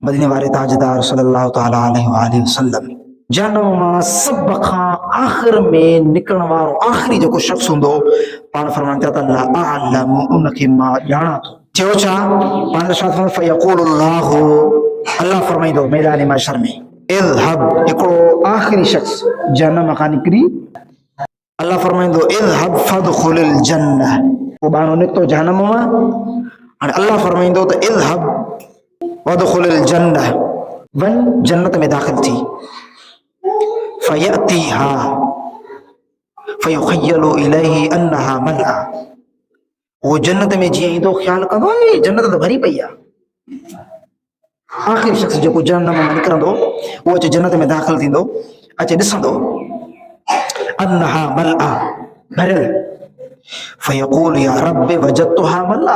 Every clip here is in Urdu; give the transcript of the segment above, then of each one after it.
مدینے والے تاجدار صلی اللہ تعالیٰ علیہ وآلہ وسلم جہنم ماں سب کھاں آخر میں نکلن وارو آخری جو شخص ہوندو پان فرمان چاہتا اللہ اعلم ان کے ماں جانا تو چیو چا پان شاہ فرمان فیقول اللہ اللہ فرمائی دو میدان محشر میں اذهب اکڑو آخری شخص جہنم کھاں نکری اللہ فرمائی دو اذهب فادخل الجنہ وہ بانو نکتو جہنم ماں اللہ فرمائی دو تو اذهب وادخل الجنہ ون جنت میں داخل تھی فَيَأْتِيهَا فَيُخَيَّلُ إِلَيْهِ أَنَّهَا مَلْعَ وہ جنت میں جی تو خیال کرو جنت تو بھری پئی آخری شخص جو جہنم میں نکرندو وہ اچ جنت میں داخل تھیندو اچ ڏسندو أَنَّهَا مَلْعَ بھرل فَيَقُولُ يَا رَبِّ وَجَدْتُهَا مَلْعَ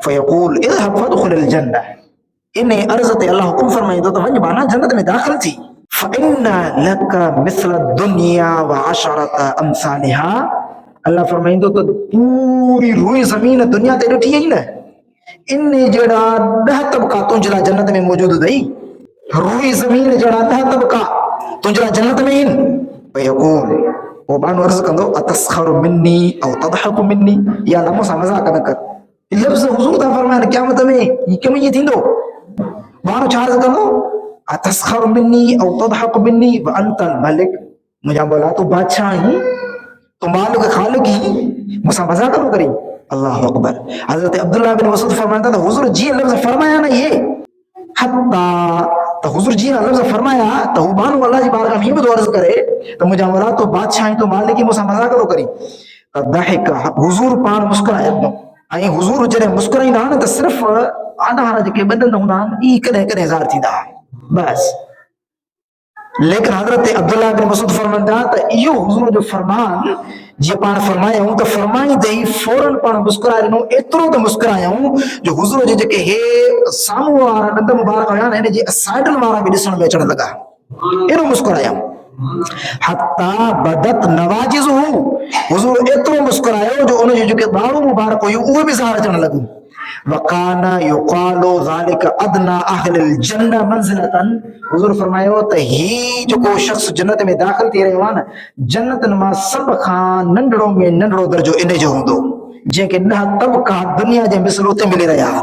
فَيَقُولُ اذْهَبْ فَادْخُلِ الْجَنَّةَ انہیں عرض تے اللہ حکم فرمائی دو تو ونج بانا جنت میں داخل تھی فَإِنَّ لَكَ مِثْلَ الدُّنْيَا وَعَشَرَةَ أَمْثَالِهَا اللہ فرمائیں دو تو پوری روئی زمین دنیا تے ڈٹھی ہے نا انہیں جڑا 10 طبقہ تنجلا جنت میں موجود دئی روئی زمین جڑا 10 طبقہ تنجلا جنت میں ان ويقول وہ بانو عرض کندو اتسخر منی او تضحك منی یا اللہ موسیٰ مذاق نہ کر لفظ حضور تا فرمایا قیامت میں یہ کیوں یہ تھیندو بانو چارز کندو اتسخر منی او تضحك منی وانت الملک مجھا بولا تو بادشاہ ہی تو مالک خالق ہی موسیٰ مذاق نہ کری اللہ اکبر حضرت عبداللہ بن مسعود فرماتا تھا حضور جی لفظ فرمایا نا یہ حتی تو حضور جی لفظ فرمایا تو بانو اللہ جی بارگاہ میں بھی عرض کرے تو مجھا بولا تو بادشاہ ہی تو مالک ہی موسیٰ مذاق نہ کری ضحک حضور پان مسکرایا ائیں حضور جڑے مسکرائیندا نا تو صرف آدھا جے بدن ہوندا ای کدے کدے ہزار تھیندا بس لیکن حضرت عبداللہ بن مسعود فرماندا تو ایو حضور جو فرمان جی پان فرمایا ہوں تو فرمائی دئی فوراً پان مسکرائے نو اترو تو مسکرایا ہوں جو حضور جے کہ ہے سامو وارا ڈنڈ مبارک ہویا نے جی سائیڈن وارا بھی ڈسن میں چڑھ لگا اینو مسکرایا حتی بدت نواجزہ حضور اترو مسکرایا جو انہوں جو کہ دارو مبارک ہوئی وہ بھی ظاہر چڑھ لگا وَقَانَ يُقَالُ ذَلِكَ أَدْنَا أَهْلِ الْجَنَّةِ مَنْزِلَةً حضور فرمایا تو ہی جو کو شخص جنت میں داخل تھی رہے وانا جنت نما سب خان ننڈڑوں میں ننڈڑوں درجو انہیں جو ہوں دو جن کے نہ طبقہ دنیا جے مثلوتے ملے رہا